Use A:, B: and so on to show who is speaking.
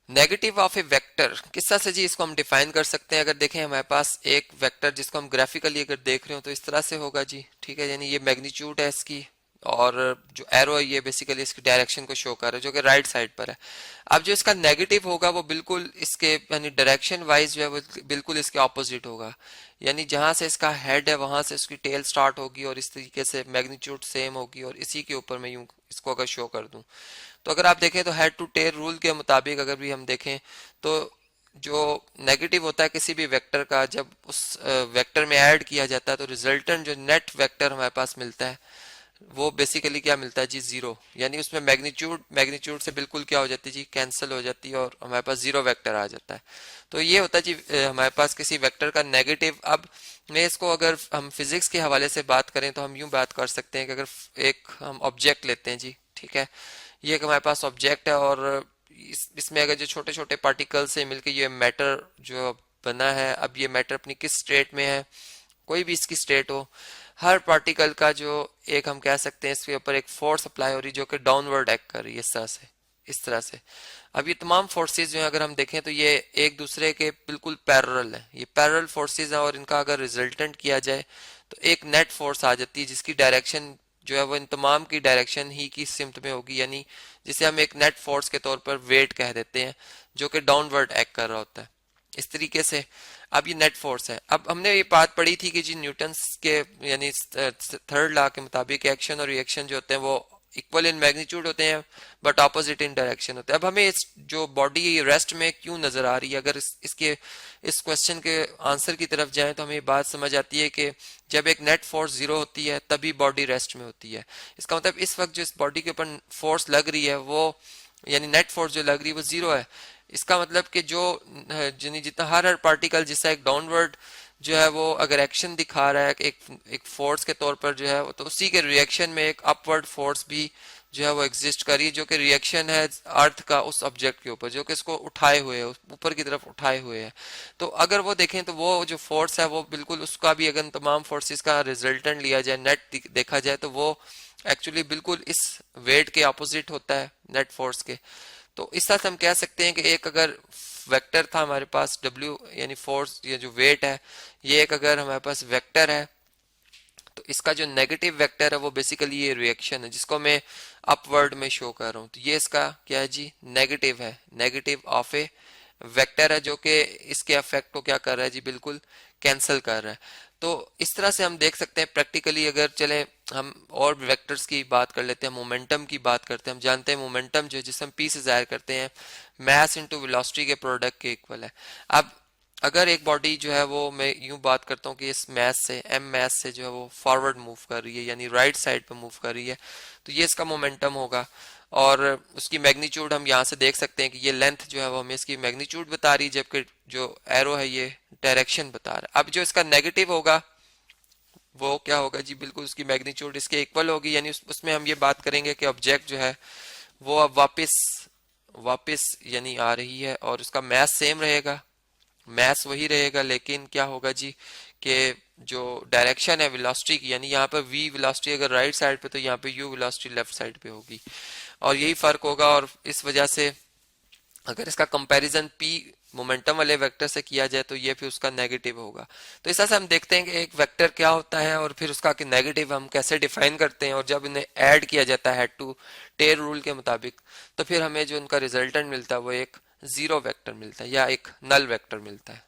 A: Negative of A vector किस तरह से जी इसको हम डिफाइन कर सकते हैं? अगर देखें हमारे पास एक वेक्टर जिसको हम ग्राफिकली अगर देख रहे हो तो इस तरह से होगा जी, ठीक है। यानी ये मैग्नीट्यूड है इसकी, और जो एरो है ये बेसिकली इसकी डायरेक्शन को शो कर रहा है जो कि राइट साइड पर है। अब जो इसका नेगेटिव होगा वो बिल्कुल इसके यानी डायरेक्शन वाइज जो है वो बिल्कुल इसके ऑपोजिट होगा। यानी जहां से इसका हेड है वहां से उसकी टेल स्टार्ट होगी और इस तरीके से मैग्नीट्यूड सेम होगी, और इसी के ऊपर मैं यूं इसको अगर शो कर दूं तो अगर आप देखें तो हेड टू टेल रूल के मुताबिक अगर भी हम देखें तो जो नेगेटिव होता है किसी भी वेक्टर का जब उस वेक्टर में ऐड किया जाता है तो रिजल्टेंट जो नेट वेक्टर हमारे पास मिलता है वो बेसिकली क्या मिलता है जी, जीरो। यानी उसमें मैग्नीट्यूड मैग्नीट्यूड से बिल्कुल क्या हो जाती है जी, कैंसिल हो जाती है और हमारे पास जीरो वेक्टर आ जाता है। तो ये होता है जी हमारे पास किसी वेक्टर का नेगेटिव। अब मैं इसको अगर हम फिजिक्स के हवाले से बात करें तो हम यूं बात कर सकते हैं कि अगर एक हम ऑब्जेक्ट लेते हैं जी, ठीक है, ये एक हमारे पास ऑब्जेक्ट है और इसमें अगर जो छोटे छोटे पार्टिकल से मिलकर ये मैटर जो बना है, अब ये मैटर अपनी किस स्टेट में है, कोई भी इसकी स्टेट हो, हर पार्टिकल का जो एक हम कह सकते हैं इसके ऊपर एक फोर्स अप्लाई हो रही है जो कि डाउनवर्ड एक्ट कर रही है इस तरह से। अब ये तमाम फोर्सेस जो है अगर हम देखें तो ये एक दूसरे के बिल्कुल पैरेलल है, ये पैरेलल फोर्सेस हैं, और इनका अगर रिजल्टेंट किया जाए तो एक नेट फोर्स आ जाती है जिसकी डायरेक्शन जो है वो इन तमाम की डायरेक्शन ही की सिमत में होगी। यानी जिसे हम एक नेट फोर्स के तौर पर वेट कह देते हैं जो कि डाउनवर्ड एक्ट कर रहा होता है इस तरीके से। अब ये नेट फोर्स है। अब हमने ये बात पढ़ी थी कि जी न्यूटन्स के यानी थर्ड लॉ के मुताबिक एक्शन और रिएक्शन जो होते हैं वो इक्वल इन मैग्नीट्यूड होते हैं बट ऑपोजिट इन डायरेक्शन होते हैं। अब हमें इस जो बॉडी रेस्ट में क्यों नजर आ रही है, अगर इस क्वेश्चन के आंसर की तरफ जाएं तो हमें बात समझ आती है कि जब एक नेट फोर्स जीरो होती है तभी बॉडी रेस्ट में होती है। इसका मतलब इस वक्त जो इस बॉडी के ऊपर फोर्स लग रही है वो यानी नेट फोर्स जो लग रही है वो जीरो है। इसका मतलब कि जो जितना हर पार्टिकल जिसका एक डाउनवर्ड जो है वो अगर एक्शन दिखा रहा है एक फोर्स के तौर पर जो है, तो उसी के रिएक्शन में एक अपवर्ड फोर्स भी जो है वो एग्जिस्ट कर रही है जो कि रिएक्शन है अर्थ का उस ऑब्जेक्ट के ऊपर जो कि इसको उठाए हुए है, ऊपर की तरफ उठाए हुए है। तो अगर वो देखें तो वो जो फोर्स है वो बिल्कुल उसका भी अगर तमाम फोर्सेस का रिजल्टेंट लिया जाए, नेट देखा जाए तो वो एक्चुअली बिल्कुल इस वेट के अपोजिट होता है नेट फोर्स के। तो इस तरह से हम कह सकते हैं कि एक अगर वेक्टर था हमारे पास W यानी फोर्स ये जो वेट है, ये एक अगर हमारे पास वेक्टर है तो इसका जो नेगेटिव वेक्टर है वो बेसिकली ये रिएक्शन है जिसको मैं अपवर्ड में शो कर रहा हूँ। तो ये इसका क्या है जी, नेगेटिव है, नेगेटिव ऑफ ए वेक्टर है जो कि इसके अफेक्ट को क्या कर रहा है जी, बिल्कुल कैंसिल कर रहा है। तो इस तरह से हम देख सकते हैं प्रैक्टिकली। अगर चले हम और वेक्टर्स की बात कर लेते हैं, मोमेंटम की बात करते हैं। हम जानते हैं मोमेंटम जो है जिसे हम पी से जाहिर करते हैं मास इनटू वेलोसिटी के प्रोडक्ट के इक्वल है। अब अगर एक बॉडी जो है वो मैं यूं बात करता हूँ कि इस मैस से एम मैस से जो है वो फॉरवर्ड मूव कर रही है यानी राइट साइड पे मूव कर रही है, तो ये इसका मोमेंटम होगा। और उसकी मैग्नीट्यूड हम यहाँ से देख सकते हैं कि ये लेंथ जो है वो हमें इसकी मैग्नीट्यूड बता रही है जबकि जो एरो है ये डायरेक्शन बता रहा है। अब जो इसका नेगेटिव होगा वो क्या होगा जी, बिल्कुल उसकी मैग्नीट्यूड इसके इक्वल होगी। यानी उसमें हम ये बात करेंगे कि ऑब्जेक्ट जो है वो अब वापस वापस यानी आ रही है और उसका मैस सेम रहेगा, मैस वही रहेगा, लेकिन क्या होगा जी कि जो डायरेक्शन है वेलोसिटी की, यानी यहाँ पर v वेलोसिटी अगर राइट साइड पे तो यहाँ पे u वेलोसिटी लेफ्ट साइड पे होगी, और यही फर्क होगा। और इस वजह से अगर इसका कंपैरिजन p मोमेंटम वाले वेक्टर से किया जाए तो ये फिर उसका नेगेटिव होगा। तो इस तरह से हम देखते हैं कि एक वेक्टर क्या होता है और फिर उसका नेगेटिव हम कैसे डिफाइन करते हैं, और जब इन्हें ऐड किया जाता है हेड टू टेल रूल के मुताबिक तो फिर हमें जो उनका रिजल्टेंट मिलता है वो एक जीरो वेक्टर मिलता है या एक नल वेक्टर मिलता है।